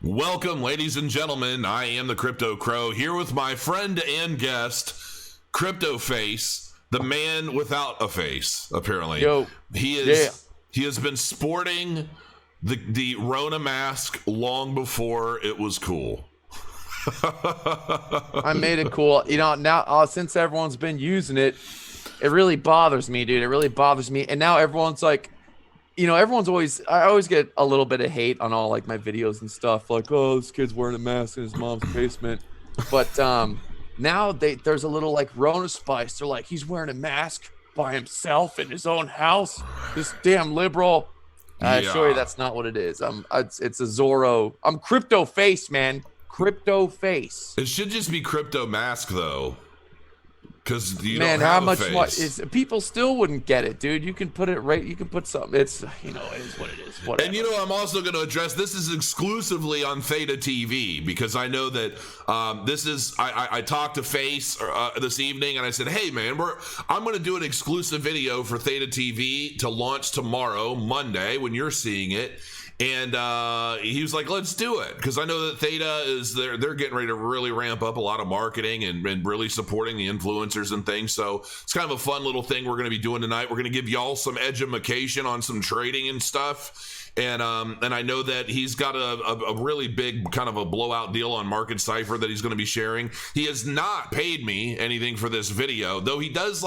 Welcome, ladies and gentlemen. I am the Crypto Crow here with my friend and guest, Crypto Face, the man without a face. Apparently, he has been sporting the Rona mask long before it was cool. I made it cool. You know, now since everyone's been using it, it really bothers me, dude. It really bothers me. And now everyone's like, you know, I always get a little bit of hate on all like my videos and stuff, like, oh, this kid's wearing a mask in his mom's basement. But now there's a little like Rona spice. They're like, he's wearing a mask by himself in his own house. This damn liberal. I assure you that's not what it is. It's a Zorro. I'm Crypto Face, man. Crypto Face. It should just be Crypto Mask though. Because you Man, don't have how much a face. is people still wouldn't get it, dude? You can put it right. You can put something. It's, you know, it is what it is. Whatever. And you know, I'm also going to address this is exclusively on Theta TV because I know that this is. I talked to Face this evening and I said, hey man, I'm going to do an exclusive video for Theta TV to launch tomorrow, Monday, when you're seeing it. And he was like, let's do it. Because I know that Theta is they're getting ready to really ramp up a lot of marketing and really supporting the influencers and things. So it's kind of a fun little thing we're going to be doing tonight. We're going to give y'all some education on some trading and stuff. And I know that he's got a really big kind of a blowout deal on Market Cipher that he's going to be sharing. He has not paid me anything for this video, though he does.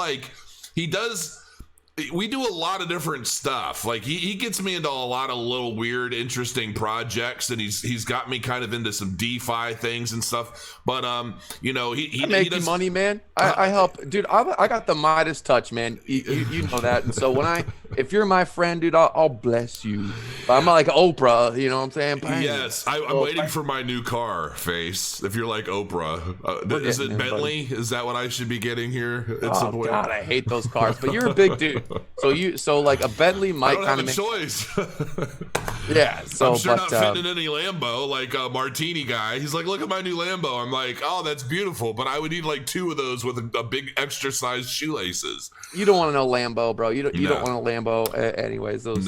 We do a lot of different stuff. Like he gets me into a lot of little weird, interesting projects, and he's got me kind of into some DeFi things and stuff. But you know, he make you money, man. I help, dude. I got the Midas touch, man. You know that. And so if you're my friend, dude, I'll bless you. But I'm not like Oprah, you know what I'm saying? Bang. Yes, I'm waiting for my new car, Face. If you're like Oprah, is it Bentley? Buddy. Is that what I should be getting here? Oh God, I hate those cars. But you're a big dude. So like a Bentley might kind of make choice. Yeah, so I'm sure not fitting in any Lambo like a Martini guy. He's like, look at my new Lambo. I'm like, oh, that's beautiful, but I would need like two of those with a big extra sized shoelaces. You don't want to know Lambo, bro. You don't want a Lambo. Anyways, those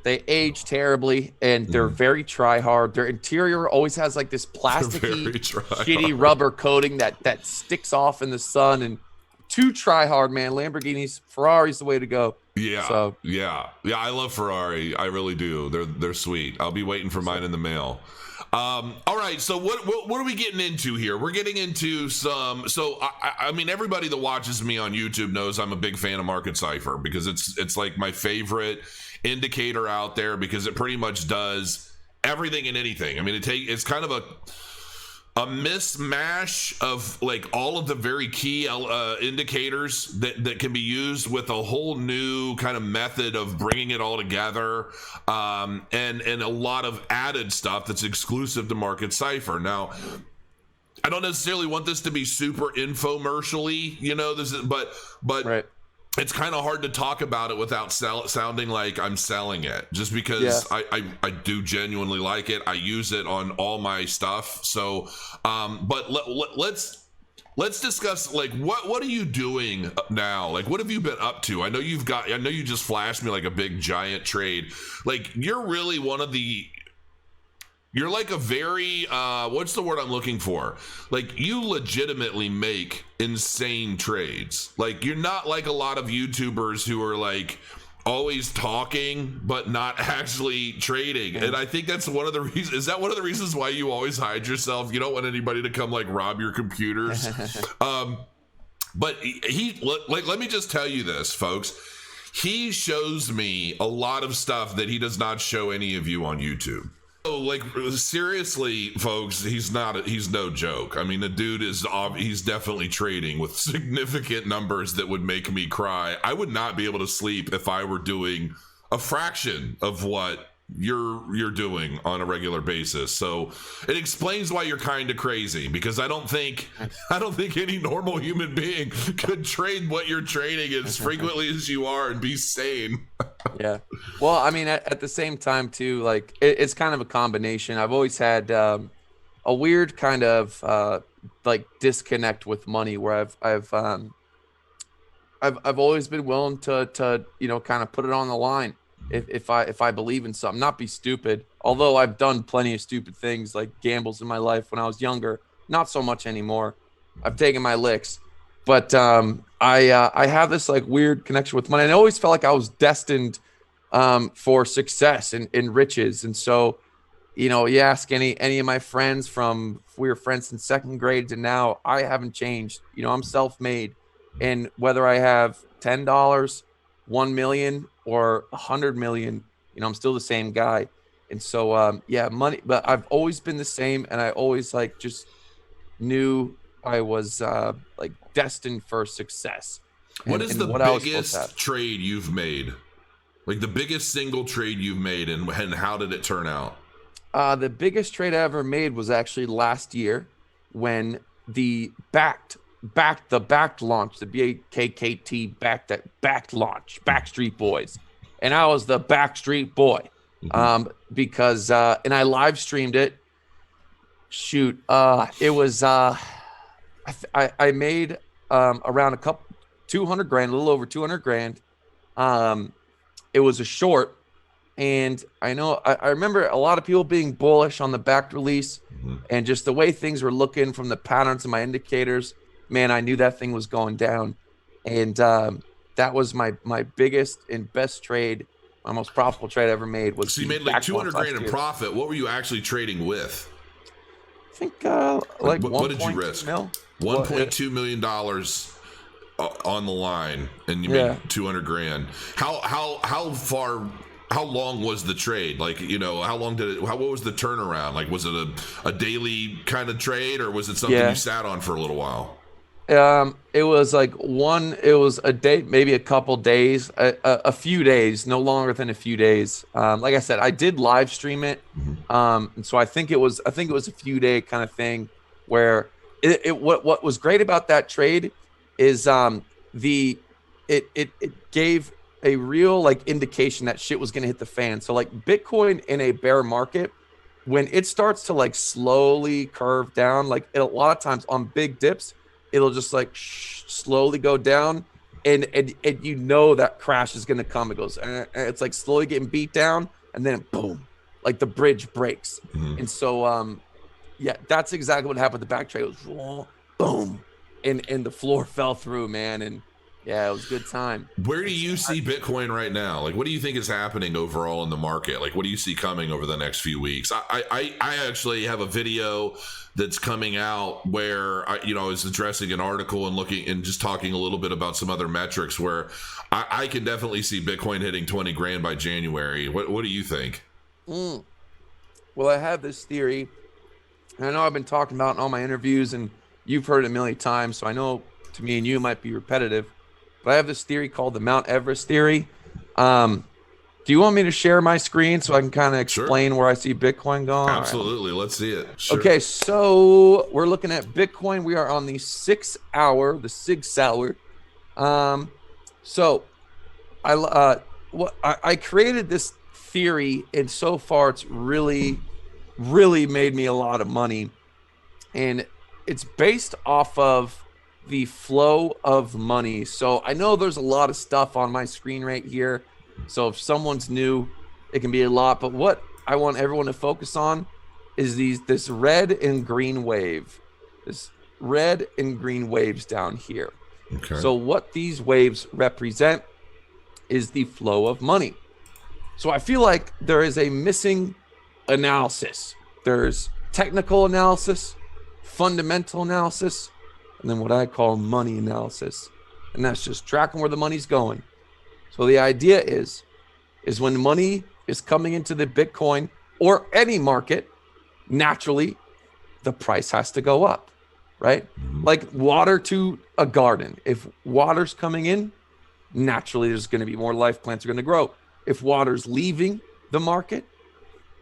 they age terribly and they're very try hard. Their interior always has like this plasticky, shitty rubber coating that sticks off in the sun and. Too try hard, man. Lamborghinis, Ferrari's the way to go. Yeah. So yeah. I love Ferrari. I really do. They're sweet. I'll be waiting for mine in the mail. All right. So what are we getting into here? We're getting into some. So I mean, everybody that watches me on YouTube knows I'm a big fan of Market Cipher because it's like my favorite indicator out there because it pretty much does everything and anything. I mean, it's kind of a mismatch of like all of the very key indicators that can be used with a whole new kind of method of bringing it all together, and a lot of added stuff that's exclusive to Market Cipher. Now, I don't necessarily want this to be super infomercially, you know, but right. It's kind of hard to talk about it without sounding like I'm selling it, just because I do genuinely like it. I use it on all my stuff. So, but let's discuss like what are you doing now? Like, what have you been up to? I know you just flashed me like a big giant trade. Like, you're really you're like a very, what's the word I'm looking for? Like, you legitimately make insane trades. Like, you're not like a lot of YouTubers who are like always talking, but not actually trading. And I think that's one of the reasons. Is that one of the reasons why you always hide yourself? You don't want anybody to come like rob your computers. But let me just tell you this, folks. He shows me a lot of stuff that he does not show any of you on YouTube. Like, seriously, folks, he's no joke. I mean, the dude he's definitely trading with significant numbers that would make me cry. I would not be able to sleep if I were doing a fraction of what you're doing on a regular basis. So it explains why you're kind of crazy, because I don't think any normal human being could trade what you're trading as frequently as you are and be sane. Yeah. Well, I mean, at the same time too, like it's kind of a combination. I've always had a weird kind of like disconnect with money where I've always been willing to you know, kind of put it on the line. If I believe in something, not be stupid, Although I've done plenty of stupid things like gambles in my life when I was younger, not so much anymore. I've taken my licks, but I have this like weird connection with money. And I always felt like I was destined for success and riches. And so, you know, you ask any of my friends from we were friends in second grade to now, I haven't changed. You know, I'm self-made, and whether I have $10, 1 million, or 100 million, you know, I'm still the same guy. And so, yeah, money. But I've always been the same, and I always like just knew I was like destined for success. What is the what I was supposed to have. biggest trade you've made? Like the biggest single trade you've made, and how did it turn out? The biggest trade I ever made was actually last year when the backed launch, the BAKKT backed launch, Backstreet Boys, and I was the Backstreet Boy, because and I live streamed it. Shoot, it was I made around a couple 200 grand, a little over 200 grand. It was a short. And I know I remember a lot of people being bullish on the backed release, and just the way things were looking from the patterns of my indicators, man, I knew that thing was going down. And that was my biggest and best trade, my most profitable trade I ever made. Was so you made like 200 grand in profit. What were you actually trading with? I think like what did you risk? Mil? $1.2 million on the line, and you made 200 grand. How long was the trade? Like, you know, how long did it, what was the turnaround? Like, was it a daily kind of trade, or was it something you sat on for a little while? It was like it was a day, maybe a couple days, a few days, no longer than a few days. Like I said, I did live stream it. And so I think it was a few day kind of thing where what was great about that trade is, it gave a real like indication that shit was going to hit the fan. So like Bitcoin in a bear market, when it starts to like slowly curve down, like a lot of times on big dips, it'll just like slowly go down, and you know that crash is going to come. It goes, it's like slowly getting beat down, and then boom, like the bridge breaks. And so, yeah, that's exactly what happened with the back trade. It was boom, and the floor fell through, man. And yeah, it was a good time. Where do you see Bitcoin right now? Like, what do you think is happening overall in the market? Like, what do you see coming over the next few weeks? I actually have a video that's coming out where I was addressing an article and looking and just talking a little bit about some other metrics where I can definitely see Bitcoin hitting 20 grand by January. What do you think? Well, I have this theory, and I know I've been talking about it in all my interviews, and you've heard it a million times, so I know to me and you it might be repetitive. But I have this theory called the Mount Everest theory. Do you want me to share my screen so I can kind of explain where I see Bitcoin going? Absolutely. Right. Let's see it. Sure. Okay, so we're looking at Bitcoin. We are on the 6 hour, the SIG Sauer. So I created this theory, and so far it's really made me a lot of money. And it's based off of the flow of money. So I know there's a lot of stuff on my screen right here. So if someone's new, it can be a lot. But what I want everyone to focus on is this red and green wave. This red and green waves down here. Okay. So what these waves represent is the flow of money. So I feel like there is a missing analysis. There's technical analysis, fundamental analysis, and then what I call money analysis. And that's just tracking where the money's going. So the idea is when money is coming into the Bitcoin or any market, naturally the price has to go up, right? Like water to a garden. If water's coming in, naturally there's going to be more life plants are going to grow. If water's leaving the market,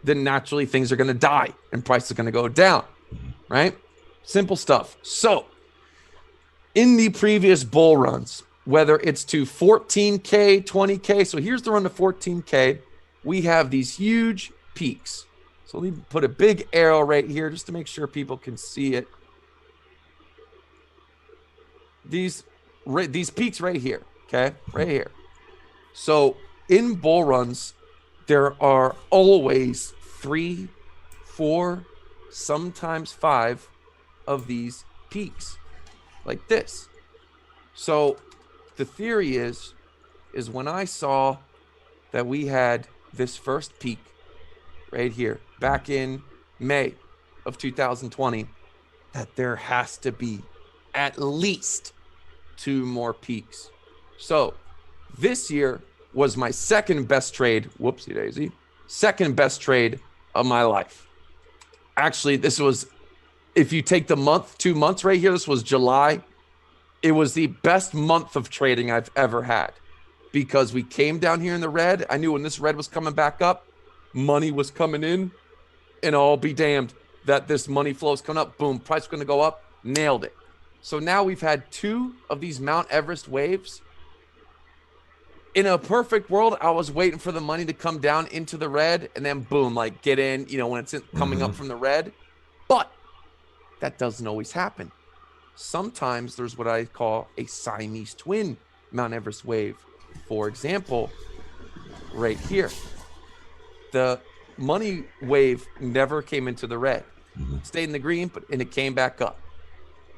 then naturally things are going to die and prices are going to go down, right? Simple stuff. So in the previous bull runs, whether it's to 14K, 20K, so here's the run to 14K, we have these huge peaks. So let me put a big arrow right here just to make sure people can see it. These peaks right here, okay, right here. So in bull runs, there are always 3, 4, sometimes 5 of these peaks like this. So the theory is when I saw that we had this first peak right here back in May of 2020, that there has to be at least 2 more peaks. So this year was my second best trade. Whoopsie daisy. Second best trade of my life. Actually, this was, if you take the month, 2 months right here, this was July. It was the best month of trading I've ever had because we came down here in the red. I knew when this red was coming back up, money was coming in, and I'll be damned that this money flow is coming up. Boom, price is going to go up. Nailed it. So now we've had 2 of these Mount Everest waves. In a perfect world, I was waiting for the money to come down into the red and then boom, like get in, when it's coming up from the red. But that doesn't always happen. Sometimes there's what I call a Siamese twin Mount Everest wave. For example, right here, the money wave never came into the red. It stayed in the green, and it came back up.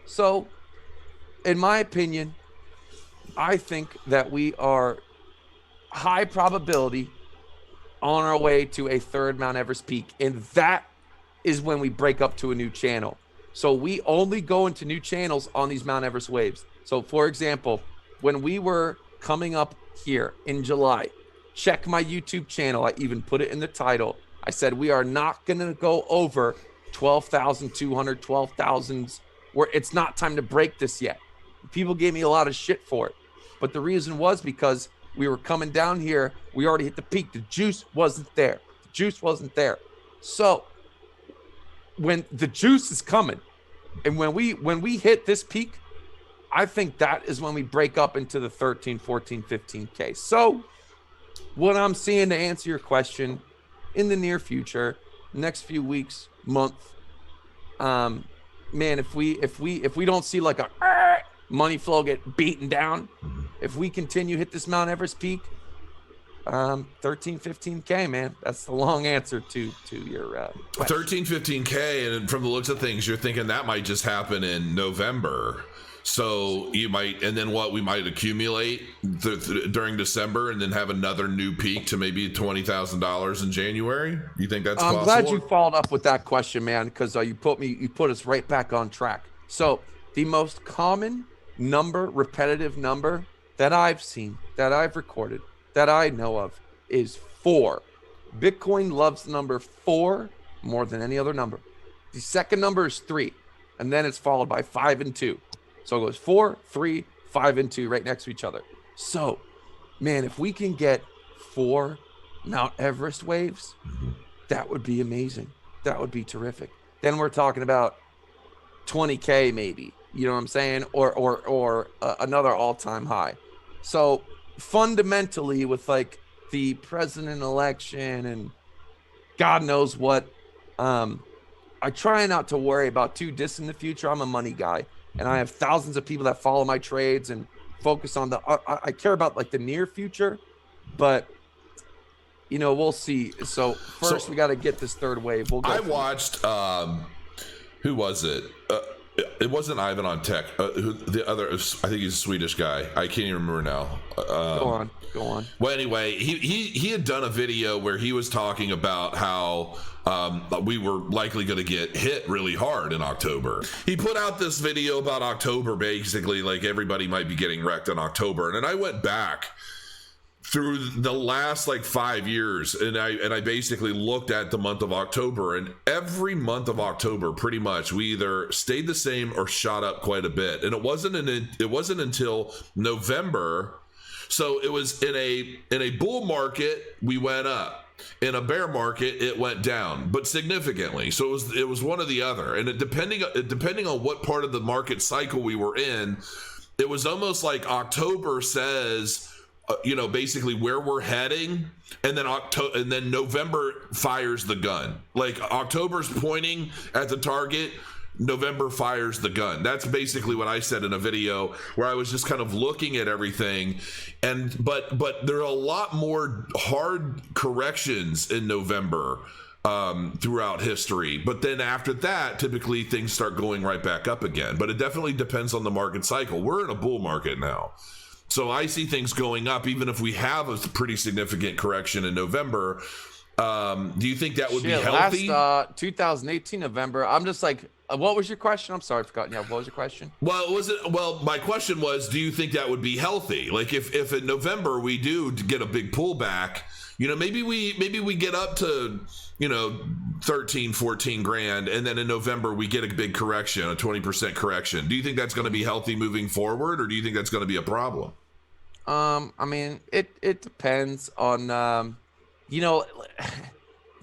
So, in my opinion, I think that we are high probability on our way to a third Mount Everest peak, and that is when we break up to a new channel. So we only go into new channels on these Mount Everest waves. So for example, when we were coming up here in July, check my YouTube channel. I even put it in the title. I said we are not going to go over 12,200, 12,000s, where it's not time to break this yet. People gave me a lot of shit for it. But the reason was because we were coming down here. We already hit the peak. The juice wasn't there. The juice wasn't there. So when the juice is coming, and when we hit this peak, I think that is when we break up into the 13, 14, 15K. So what I'm seeing, to answer your question, in the near future, next few weeks, month, man, if we don't see like a money flow get beaten down, if we continue hit this Mount Everest peak, 13, 15K, man. That's the long answer to your question. 13, 15K, and from the looks of things, you're thinking that might just happen in November. So you might, and then what, we might accumulate during December and then have another new peak to maybe $20,000 in January. You think that's possible? I'm glad you followed up with that question, man, because you put us right back on track. So the most common number, repetitive number that I've seen, that I've recorded, that I know of is 4. Bitcoin loves the number 4 more than any other number. The second number is 3, and then it's followed by 5 and 2. So it goes 4, 3, 5, and 2 right next to each other. So, man, if we can get 4 Mount Everest waves, that would be amazing. That would be terrific. Then we're talking about 20K maybe, you know what I'm saying? Or another all-time high. So fundamentally, with like the president election and God knows what, I try not to worry about too distant in the future. I'm a money guy, and I have thousands of people that follow my trades and focus on I care about like the near future, but we'll see. So first we got to get this third wave. I watched, who was it? It wasn't Ivan on Tech. The other, I think he's a Swedish guy. I can't even remember now. Go on. Well, anyway, he had done a video where he was talking about how we were likely going to get hit really hard in October. He put out this video about October, basically like everybody might be getting wrecked in October. And then I went back through the last like 5 years, and I basically looked at the month of October, and every month of October pretty much we either stayed the same or shot up quite a bit. And it wasn't until November. So it was in a bull market we went up. In a bear market it went down, but significantly. So it was one or the other. And depending on what part of the market cycle we were in, it was almost like October says basically where we're heading, and then November fires the gun. Like October's pointing at the target, November fires the gun. That's basically what I said in a video where I was just kind of looking at everything, but there are a lot more hard corrections in November throughout history. But then after that, typically things start going right back up again. But it definitely depends on the market cycle. We're in a bull market now. So I see things going up, even if we have a pretty significant correction in November. Do you think that would be healthy? Last 2018 November, I'm just like, what was your question? I'm sorry, I've forgotten. Yeah, what was your question? Well, my question was, do you think that would be healthy? Like if in November we do get a big pullback, maybe we get up to 13, 14 grand, and then in November we get a big correction, a 20% correction. Do you think that's going to be healthy moving forward, or do you think that's going to be a problem? I mean, it depends on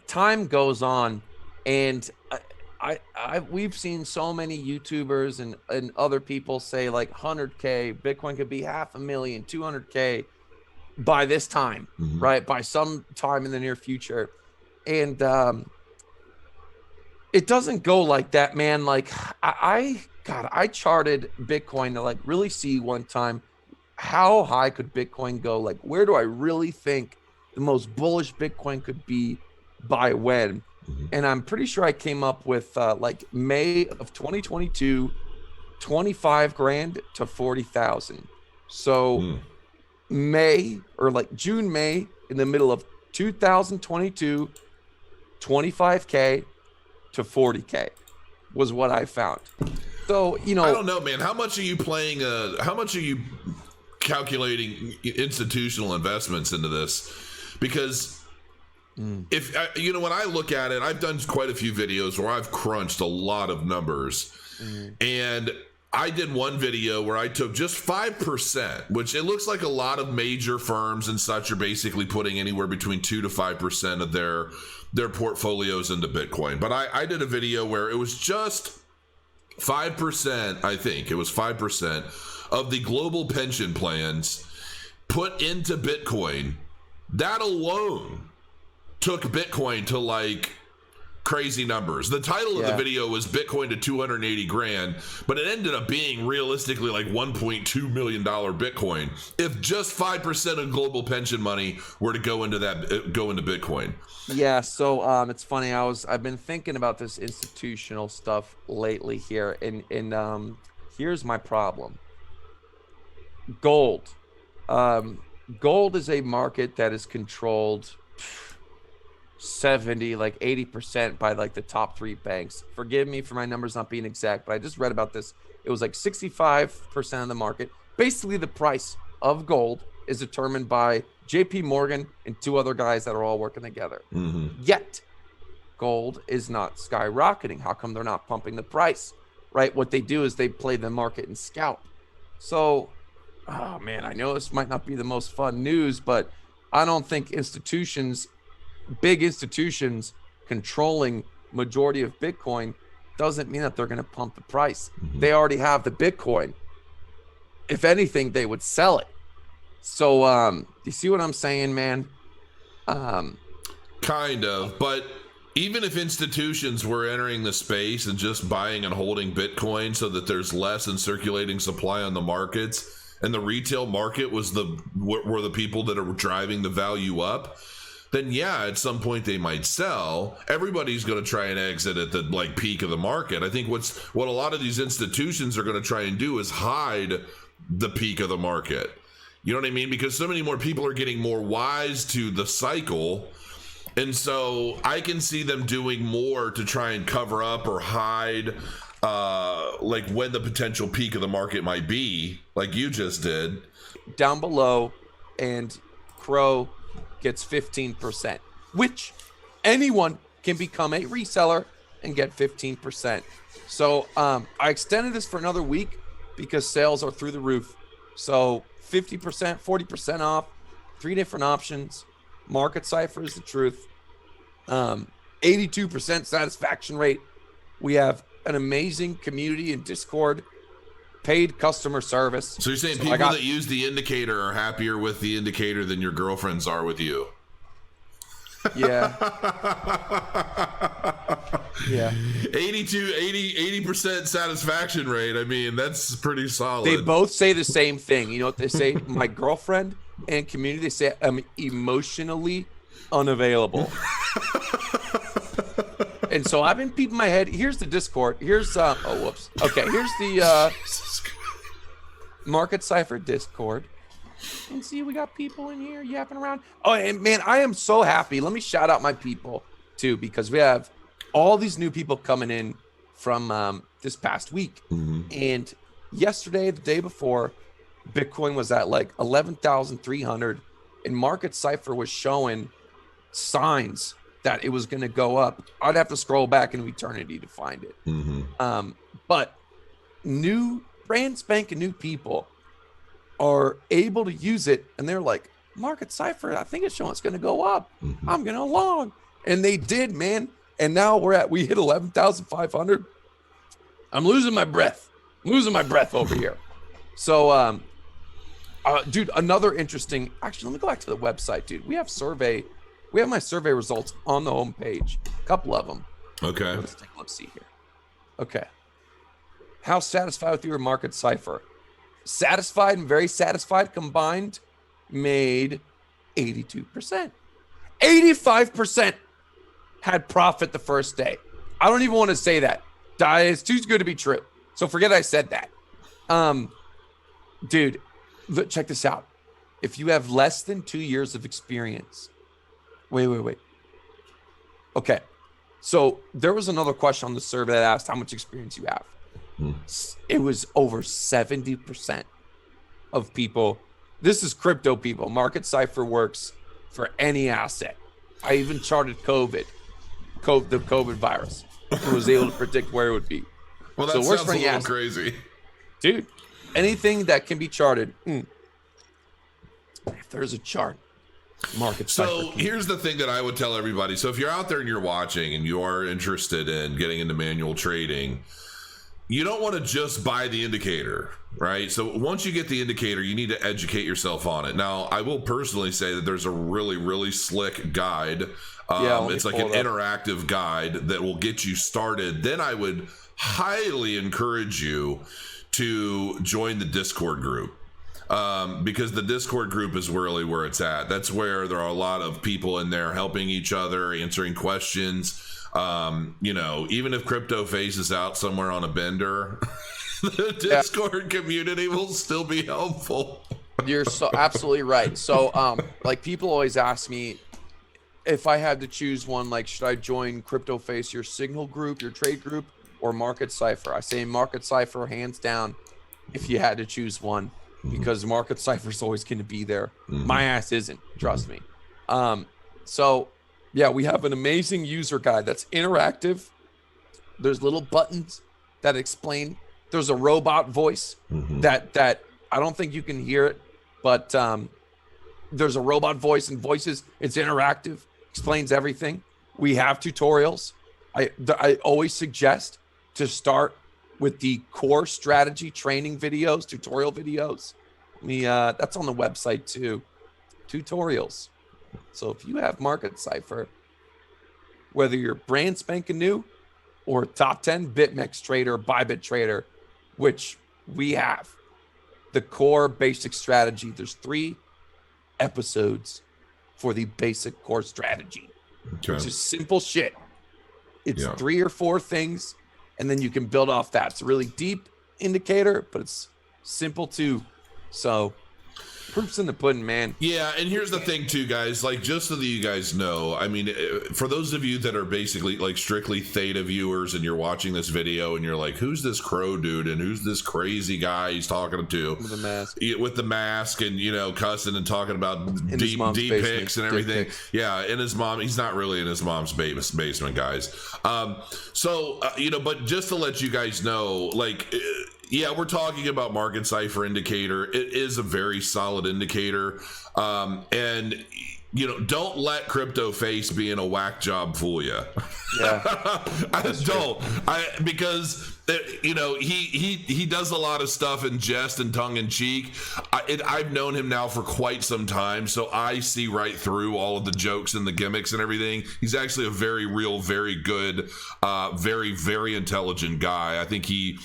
time goes on, and we've seen so many YouTubers and other people say like 100K Bitcoin could be $500,000, 200K by this time, right? By some time in the near future. And it doesn't go like that, man. Like I charted Bitcoin to like really see one time how high could Bitcoin go? Like, where do I really think the most bullish Bitcoin could be by when? And I'm pretty sure I came up with like May of 2022, 25 grand to 40,000. So May, or like June, May, in the middle of 2022, 25K to 40K was what I found. So, I don't know, man. How much are you calculating institutional investments into this? Because if when I look at it, I've done quite a few videos where I've crunched a lot of numbers, and I did one video where I took just 5%, which it looks like a lot of major firms and such are basically putting anywhere between 2 to 5% of their portfolios into Bitcoin. But I did a video where it was just 5%, I think it was 5% of the global pension plans put into Bitcoin. That alone took Bitcoin to like crazy numbers. The title of the video was Bitcoin to 280 grand, but it ended up being realistically like $1.2 million Bitcoin if just 5% of global pension money were to go into Bitcoin. Yeah, so it's funny. I've been thinking about this institutional stuff lately here, and here's my problem. Gold. Gold is a market that is controlled 70, like 80% by like the top 3 banks. Forgive me for my numbers not being exact, but I just read about this. It was like 65% of the market. Basically, the price of gold is determined by JP Morgan and 2 other guys that are all working together. Yet, gold is not skyrocketing. How come they're not pumping the price? Right? What they do is they play the market and scalp. So, oh man, I know this might not be the most fun news, but I don't think big institutions controlling majority of Bitcoin doesn't mean that they're going to pump the price. They already have the Bitcoin. If anything, they would sell it. So, you see what I'm saying, man? Kind of, but even if institutions were entering the space and just buying and holding Bitcoin so that there's less in circulating supply on the markets, and the retail market were the people that are driving the value up, then yeah, at some point they might sell. Everybody's going to try and exit at the like peak of the market. I think what a lot of these institutions are going to try and do is hide the peak of the market. You know what I mean? Because so many more people are getting more wise to the cycle. And so I can see them doing more to try and cover up or hide like when the potential peak of the market might be, like you just did. Down below, and Crow gets 15%, which anyone can become a reseller and get 15%. So I extended this for another week because sales are through the roof. So 50%, 40% off, 3 different options. Market Cipher is the truth. 82% satisfaction rate. We have an amazing community in Discord, paid customer service. So you're saying people that use the indicator are happier with the indicator than your girlfriends are with you? Yeah. Yeah. 80% satisfaction rate. I mean, that's pretty solid. They both say the same thing. You know what they say? My girlfriend and community, they say I'm emotionally unavailable. And so I've been peeping my head. Here's the Discord. Here's oh whoops. Okay, here's the Market Cipher Discord. And see, we got people in here yapping around. Oh, and man, I am so happy. Let me shout out my people too, because we have all these new people coming in from this past week. And yesterday, the day before, Bitcoin was at like 11,300, and Market Cipher was showing signs that it was going to go up. I'd have to scroll back in eternity to find it. But brand spanking new people are able to use it, and they're like, Market Cipher, I think it's showing it's going to go up. I'm going to long. And they did, man. And now we hit 11,500. I'm losing my breath. Over here. So, dude, another interesting, actually, let me go back to the website, dude. We have my survey results on the homepage, a couple of them. Okay. Let's take a look-see here. Okay. How satisfied with your Market Cipher? Satisfied and very satisfied combined made 82%. 85% had profit the first day. I don't even want to say that. It's too good to be true. So forget I said that. Dude, check this out. If you have less than 2 years of experience, wait. Okay. So there was another question on the survey that asked how much experience you have. It was over 70% of people. This is crypto people. Market Cipher works for any asset. I even charted the COVID virus, and was able to predict where it would be. Well, that sounds a little crazy. Dude, anything that can be charted. If there's a chart, Market Cipher. So here's the thing that I would tell everybody. So if you're out there and you're watching and you are interested in getting into manual trading, you don't want to just buy the indicator, right? So once you get the indicator, you need to educate yourself on it. Now, I will personally say that there's a really, really slick guide. It's like an interactive guide that will get you started. Then I would highly encourage you to join the Discord group. Because the Discord group is really where it's at. That's where there are a lot of people in there helping each other, answering questions. Even if Crypto Face is out somewhere on a bender, the Discord community will still be helpful. You're so absolutely right. So, like, people always ask me if I had to choose one, like, should I join Crypto Face, your signal group, your trade group, or Market Cipher? I say Market Cipher, hands down, if you had to choose one, because Market Cipher is always going to be there. My ass isn't, trust me. So yeah, we have an amazing user guide that's interactive. There's little buttons that explain. There's a robot voice that I don't think you can hear it, but there's a robot voice and voices. It's interactive, explains everything. We have tutorials. I always suggest to start with the core strategy training videos, tutorial videos. That's on the website too. Tutorials. So if you have Market Cipher, whether you're brand spanking new or top 10 BitMEX trader, Bybit trader, which we have, the core basic strategy, there's 3 episodes for the basic core strategy. Okay. It's just simple shit. It's 3 or 4 things, and then you can build off that. It's a really deep indicator, but it's simple too. So proof's in the pudding, man. Yeah, and here's the thing too, guys, like, just so that you guys know, I mean, for those of you that are basically like strictly Theta viewers and you're watching this video and you're like, who's this crow dude and who's this crazy guy he's talking to with the mask and cussing and talking about deep pics and everything. Yeah, in his mom, he's not really in his mom's basement, guys. But just to let you guys know, like, yeah, we're talking about Market Cipher indicator. It is a very solid indicator. And don't let Crypto Face being a whack job fool you. Yeah. Because You know, he does a lot of stuff in jest and tongue in cheek. I've known him now for quite some time, so I see right through all of the jokes and the gimmicks and everything. He's actually a very real, very good, very, very intelligent guy. I think he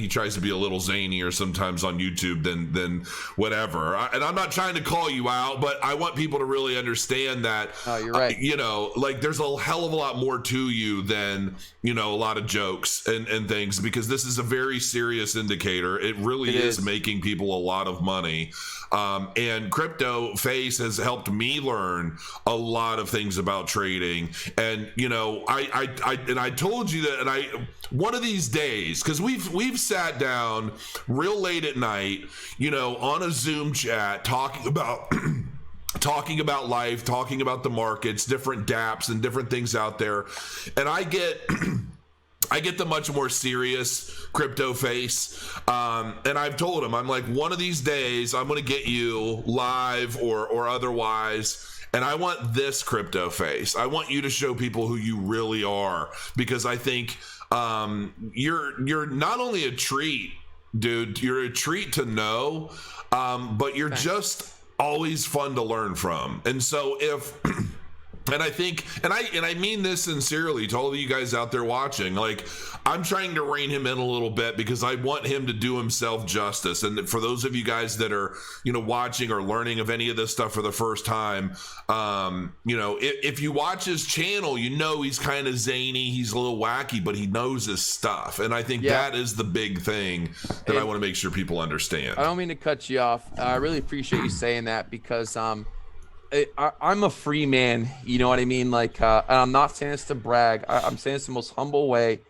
tries to be a little zanier sometimes on YouTube than whatever. And I'm not trying to call you out, but I want people to really understand that. Oh, you're right. You know, like there's a hell of a lot more to you than, you know, a lot of jokes and things, because this is a very serious indicator. It really is making people a lot of money. And Crypto Face has helped me learn a lot of things about trading. And, you know, I told you that, and one of these days, because we've sat down real late at night, you know, on a Zoom chat talking about talking about life, talking about the markets, different dApps and different things out there. And I get the much more serious Crypto Face. And I've told him, I'm like, one of these days I'm going to get you live or otherwise. And I want this Crypto Face. I want you to show people who you really are, because I think you're not only a treat, dude, you're a treat to know, but you're just always fun to learn from. And so and I think, and I mean this sincerely to all of you guys out there watching, like, I'm trying to rein him in a little bit because I want him to do himself justice. And for those of you guys that are, you know, watching or learning of any of this stuff for the first time, you know, if you watch his channel, you know, he's kind of zany, he's a little wacky, but he knows his stuff. And I think that is the big thing that I want to make sure people understand. I don't mean to cut you off. I really appreciate you saying that, because I'm a free man, you know what I mean? Like, and I'm not saying this to brag. I'm saying this the most humble way.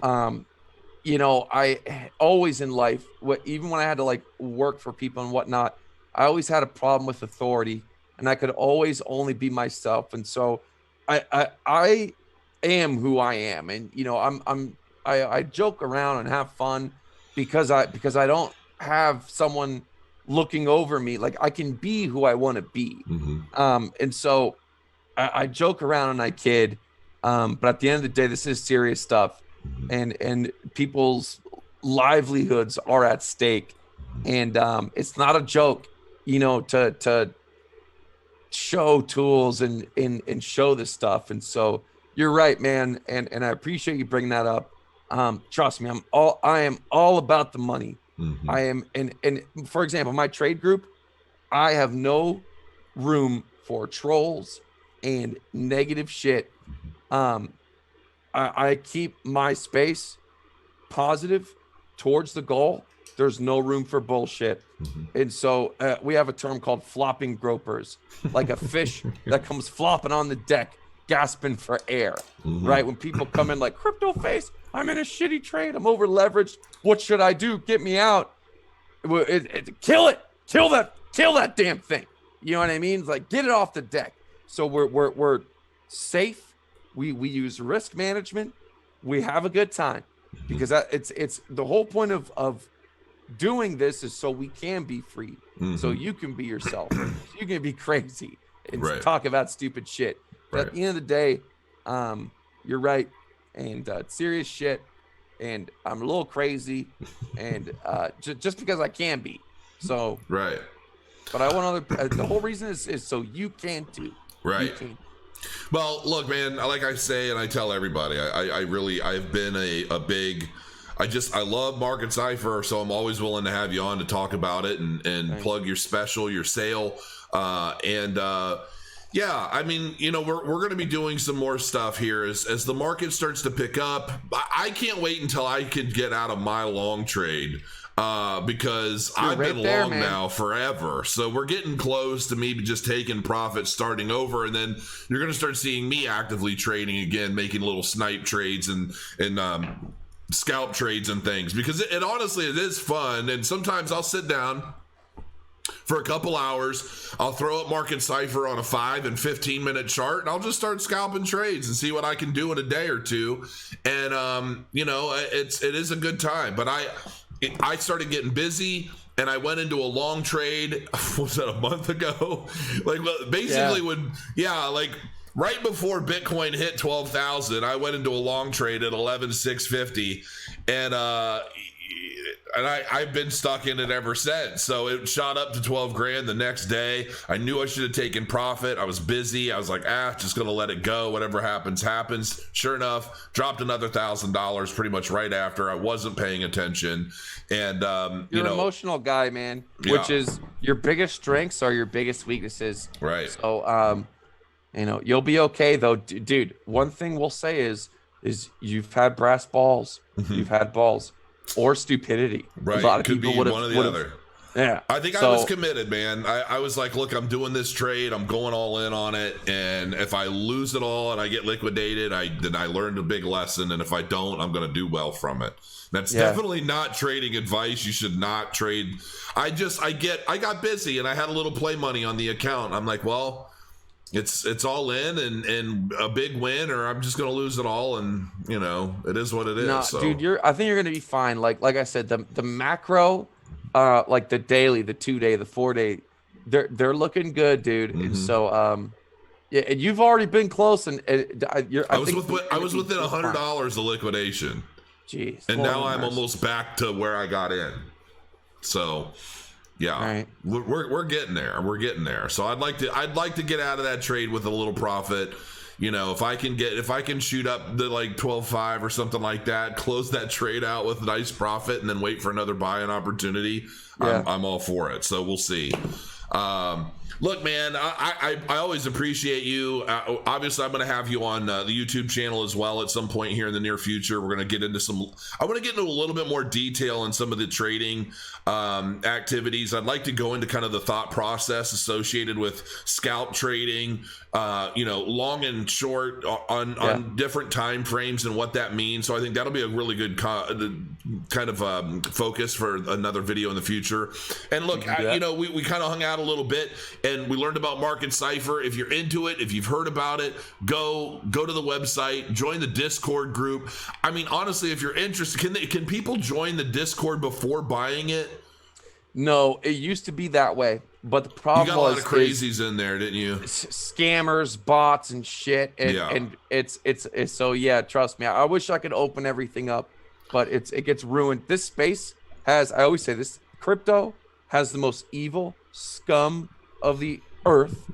You know, I always in life, even when I had to like work for people and whatnot, I always had a problem with authority, and I could always only be myself. And so I am who I am. And, you know, I joke around and have fun because I don't have someone looking over me. Like, I can be who I want to be. And so I joke around and I kid, but at the end of the day, this is serious stuff, and people's livelihoods are at stake, and it's not a joke, you know, to show tools and show this stuff. And so you're right, man, and I appreciate you bringing that up. Trust me, I am all about the money. I am, and for example, my trade group, I have no room for trolls and negative shit. I keep my space positive towards the goal. There's no room for bullshit. And so we have a term called flopping gropers, like a fish that comes flopping on the deck, gasping for air, right? When people come in like, Crypto Face, I'm in a shitty trade, I'm over leveraged, what should I do? Get me out. Kill it, kill that damn thing. You know what I mean? It's like, get it off the deck. So we're safe. We use risk management. We have a good time, because it's the whole point of doing this is so we can be free, so you can be yourself, so you can be crazy and talk about stupid shit. But at the end of the day, you're right, and it's serious shit, and I'm a little crazy, and just because I can be. So but I want the whole reason is so you can too. Right. Well, look, man, like I say, and I tell everybody, I've been a big, I love Market Cipher, so I'm always willing to have you on to talk about it and plug your special, your sale. Yeah, I mean, you know, we're going to be doing some more stuff here as the market starts to pick up. I can't wait until I can get out of my long trade. Because I've been long now forever. So we're getting close to me just taking profits, starting over. And then you're going to start seeing me actively trading again, making little snipe trades and scalp trades and things, because it honestly, it is fun. And sometimes I'll sit down for a couple hours. I'll throw up Market Cipher on a 5 and 15 minute chart, and I'll just start scalping trades and see what I can do in a day or two. And, you know, it is a good time, but I started getting busy, and I went into a long trade. Was that a month ago? Like, basically, like right before Bitcoin hit 12,000, I went into a long trade at 11,650, and I've been stuck in it ever since. So it shot up to 12 grand the next day. I knew I should have taken profit. I was busy. I was like, just gonna let it go. Whatever happens, happens. Sure enough, dropped another $1,000 pretty much right after. I wasn't paying attention. And you're an emotional guy, man, which is your biggest strengths are your biggest weaknesses. Right. So you'll be okay though, dude. One thing we'll say is you've had brass balls. You've had balls. Or stupidity. Right. A lot of Could people be would one or the other. Yeah. I think I was committed, man. I was like, look, I'm doing this trade. I'm going all in on it. And if I lose it all and I get liquidated, then I learned a big lesson. And if I don't, I'm going to do well from it. That's definitely not trading advice. You should not trade. I got busy and I had a little play money on the account. I'm like, well, it's all in and a big win, or I'm just gonna lose it all, and it is what it is. No, so. Dude, I think you're gonna be fine. Like I said, the macro, like the daily, the 2-day, the 4-day, they're looking good, dude. And so and you've already been close, and I was within $100 of liquidation. Jeez, and now I'm almost back to where I got in. So. Yeah, right. We're getting there. We're getting there. So I'd like to get out of that trade with a little profit. If I can shoot up to like 12.5 or something like that, close that trade out with a nice profit, and then wait for another buy-in opportunity. Yeah. I'm all for it. So we'll see. Look, man, I always appreciate you. Obviously, I'm going to have you on the YouTube channel as well at some point here in the near future. We're going to get into I want to get into a little bit more detail on some of the trading activities. I'd like to go into kind of the thought process associated with scalp trading, long and short on different time frames and what that means. So I think that'll be a really good kind of focus for another video in the future. And look, we kind of hung out a little bit. And we learned about Market Cipher. If you're into it, if you've heard about it, go to the website, join the Discord group. I mean, honestly, if you're interested, can people join the Discord before buying it? No, it used to be that way, but the problem you got a lot of crazies in there, didn't you? Scammers, bots, and shit. And it's so trust me. I wish I could open everything up, but it gets ruined. This space has, I always say this, crypto has the most evil scum of the earth,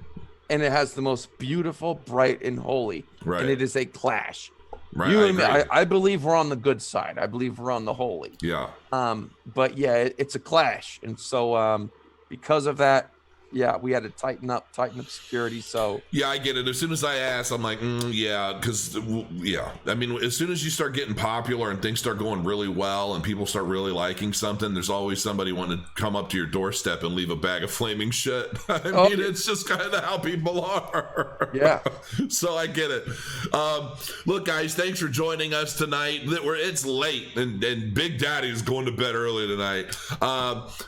and it has the most beautiful, bright, and holy. Right. And it is a clash. Right. You and me, I believe we're on the good side. I believe we're on the holy. Yeah. But it's a clash, and so because of that, we had to tighten up security. So I get it. As soon as I asked, I'm like, because I mean, as soon as you start getting popular and things start going really well and people start really liking something, there's always somebody wanting to come up to your doorstep and leave a bag of flaming shit. I mean, it's just kind of how people are. Yeah. So I get it. Look, guys, thanks for joining us tonight. It's late and Big Daddy's going to bed early tonight.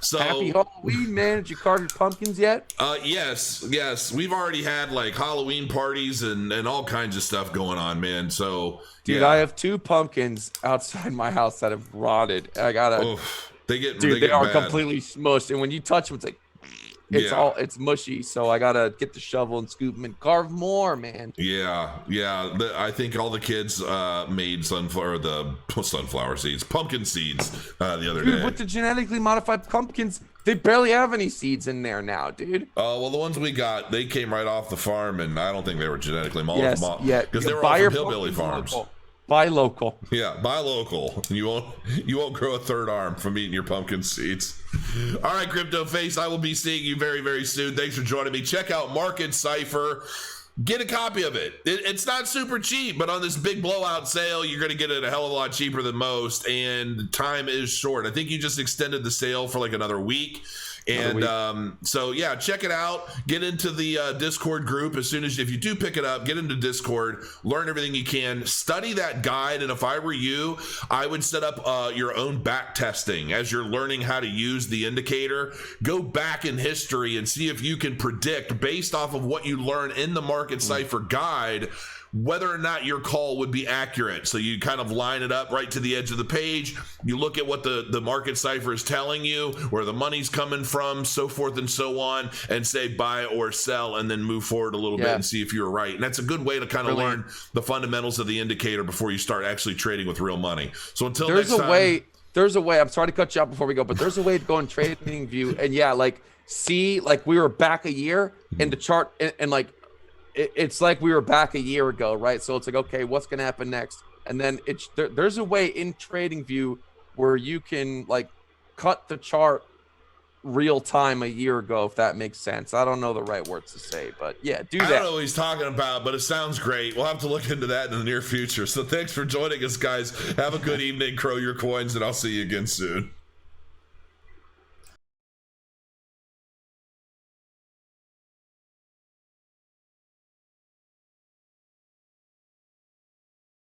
So happy Halloween, man. Did you carve your pumpkins yet? Yes. We've already had like Halloween parties and all kinds of stuff going on, man. So, dude, I have 2 pumpkins outside my house that have rotted. I gotta. They are completely smushed, and when you touch them, it's like it's mushy. So I gotta get the shovel and scoop them and carve more, man. I think all the kids made sunflower seeds, pumpkin seeds the other day. With the genetically modified pumpkins, they barely have any seeds in there now, dude. Well, the ones we got, they came right off the farm, and I don't think they were genetically modified. Because they were all from hillbilly farms. Buy local. Yeah, buy local. You won't grow a third arm from eating your pumpkin seeds. All right, Crypto Face, I will be seeing you very, very soon. Thanks for joining me. Check out Market Cipher. Get a copy of it. It's not super cheap, but on this big blowout sale, you're going to get it a hell of a lot cheaper than most, and time is short. I think you just extended the sale for like another week. And check it out. Get into the Discord group if you do pick it up. Get into Discord, learn everything you can, study that guide. And if I were you, I would set up your own back testing as you're learning how to use the indicator. Go back in history and see if you can predict based off of what you learn in the Market Cipher guide whether or not your call would be accurate. So you kind of line it up right to the edge of the page. You look at what the market cipher is telling you, where the money's coming from, so forth and so on, and say buy or sell, and then move forward a little bit and see if you're right. And that's a good way to kind of learn the fundamentals of the indicator before you start actually trading with real money. So until next time. There's a way. I'm sorry to cut you off before we go, but there's a way to go in trading view and like see, like we were back a year in the chart, and like it's like we were back a year ago, right? So it's like, okay, what's gonna happen next? And then there's a way in trading view where you can like cut the chart real time a year ago, if that makes sense. I don't know the right words to say, but yeah, do that. I don't know what he's talking about, but it sounds great. We'll have to look into that in the near future. So thanks for joining us, guys. Have a good evening, crow your coins, and I'll see you again soon.